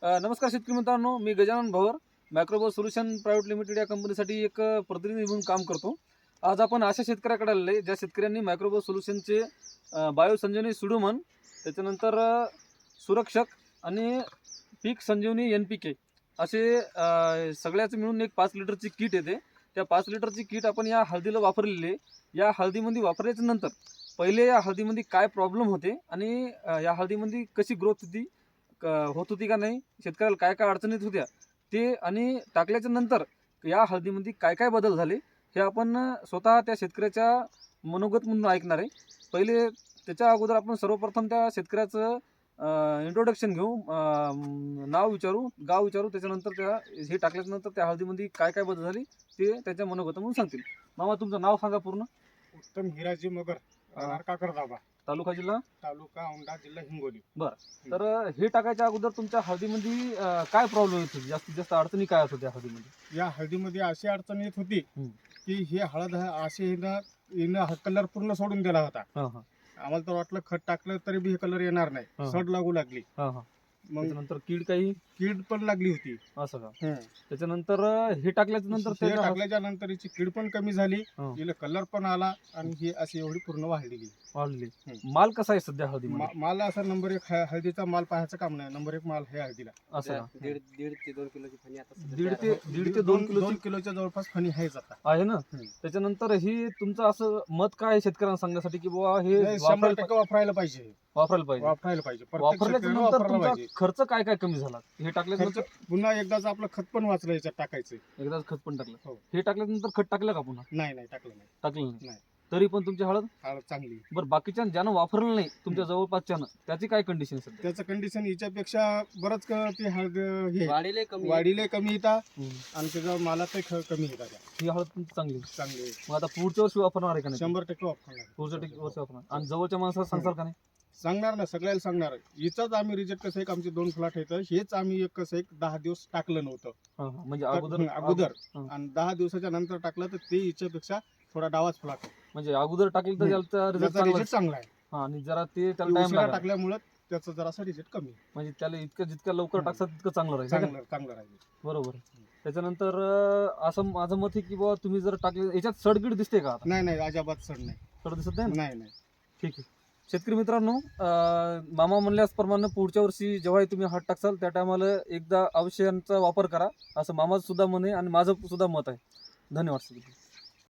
नमस्कार शेतकरी मित्रांनो, मी गजानन भवर मॅक्रोबो सोल्युशन प्रायव्हेट लिमिटेड या कंपनीसाठी एक प्रतिनिधी म्हणून काम करतो. आज आपण अशा शेतकऱ्याकडे आलेले ज्या शेतकऱ्यांनी मॅक्रोबो सोल्युशनचे बायो संजीवनी सुडोमन, त्याच्यानंतर सुरक्षक आणि पीक संजीवनी NPK असे सगळ्याच मिळून एक 5 लिटरची किट येते. त्या 5 लिटरची किट आपण या हळदीला वापरलेली आहे. या हळदीमध्ये वापरायच्या नंतर पहिले या हळदीमध्ये काय प्रॉब्लेम होते आणि या हळदीमध्ये कशी ग्रोथ होत होती का नाही, शेतकऱ्याला काय काय अडचणीत होत्या ते, आणि टाकल्याच्या नंतर या हळदीमध्ये काय काय बदल झाले हे आपण स्वतः त्या शेतकऱ्याच्या मनोगत म्हणून ऐकणार आहे. पहिले त्याच्या अगोदर आपण सर्वप्रथम त्या शेतकऱ्याचं इंट्रोडक्शन घेऊ, नाव विचारू, गाव विचारू, त्याच्यानंतर त्या हे टाकल्याच्या नंतर त्या हळदीमध्ये काय काय बदल झाले ते त्याच्या मनोगत म्हणून सांगतील. मामा, तुमचं नाव सांगा पूर्ण. उत्तम हिराजी मगर, राहणार काकरदाबा, तालुका जिल्हा तालुका औंढा, जिल्हा हिंगोली. तर हे टाकायच्या अगोदर तुमच्या हळदीमध्ये काय प्रॉब्लेम येत होती, जास्तीत जास्त अडचणी काय येत होत्या हळदीमध्ये? या हळदीमध्ये अशी अडचण येत होती हम्म. की हे हळद असे हिनं हा कलर पूर्ण सोडून दिला होता. आम्हाला तर वाटलं खत टाकलं तरी बी हे कलर येणार हा. नाही, सड लागू लागली. मग त्याच्यानंतर कीड काही कीड पण लागली होती. असं का? त्याच्यानंतर हे टाकल्याच्या नंतर हे टाकल्याच्या नंतर हिची कीड पण कमी झाली, हा. हिला कलर पण आला आणि ही अशी एवढी पूर्ण वाढलेली. वाढली. माल कसा आहे सध्या हळदीमध्ये? माल असा नंबर 1 हळदीचा माल पाहायचं काम नाही, नंबर 1 माल हे हळदीला. असं का? दीड ते 2 किलोची फणी आता दीड ते 2 किलो 2 किलोच्या जवळपास फणी आहेच आता. आहे ना. त्याच्यानंतर ही तुमचं असं मत काय आहे शेतकऱ्यांना सांगण्यासाठी की बाबा हे 100% वापरायला पाहिजे. वापरायला पाहिजे? वापरायला पाहिजे. प्रत्येक वापरल्याच्या शेतकऱ्यानं नंतर वापरायला तुमचा पाहिजे. खर्च काय काय कमी झाला हे टाकल्यानंतर? पुन्हा एकदाच आपलं खत पण वाचलं याच्यात टाकायचं. एकदाच खत पण टाकलं. हो. हे टाकल्यानंतर खत टाकलं का पुन्हा? नाही टाकलं नाही. टाकलं नाही. तरी पण तुमची हळद हळद चांगली. बरं, बाकीच्या ज्यानं वापरलं नाही तुमच्या जवळपासच्यानं, त्याची काय कंडिशन सध्या? त्याचं कंडिशन हिच्यापेक्षा बरंच ते हळद हे वाढीले कमी वाढीले कमी येतात हम्म. आणि त्याचं मालात कमी येतात. ही हळद तुमची चांगली. चांगले मग आता पुढच्या वर्षी वापरणार आहे का नाही? 100% वापरणार. पुढच्या वर्षी वापरणार. आणि जवळच्या माणसाला सांगसाल का नाही? सांगणार ना, सगळ्याला सांगणार. हिचाच आम्ही रिजेक्ट कसं एक आमचे 2 फ्लॅट आहेत, हेच आम्ही एक कसं एक 10 दिवस टाकलं नव्हतं. म्हणजे तर अगोदर हा. आणि 10 दिवसाच्या नंतर टाकलं तर ते हिच्यापेक्षा थोडा डावाच फ्लॅट आहे. म्हणजे अगोदर टाकलं तर त्याचा रिझल्ट त्याचा चांगला रिजेक्ट चांगला आहे. आहे. आणि जरा ते त्याला ती टाइम उशिरा लागला, टाकल्यामुळे त्याचं जरासा रिजेक्ट कमी आहे. म्हणजे त्याला जितकं लवकर टाकतात तितकं चांगलं राहील. चांगलं राहील. बरोबर. त्याच्यानंतर असं माझं मत आहे की बाबा तुम्ही जर टाकले, याच्यात सडगीड दिसते का? आता नाही अजिबात सड नाही. सड दिसत नाही ना? नाही ठीक आहे. शेतकरी मित्रांनो, मामा म्हणल्याप्रमाणे पुढच्या वर्षी जेव्हा तुम्ही हात टाकसाल त्या टायमाला एकदा अवश्य यांचा वापर करा, असं मामाचं सुद्धा म्हणे आणि माझं सुद्धा मत आहे. धन्यवाद.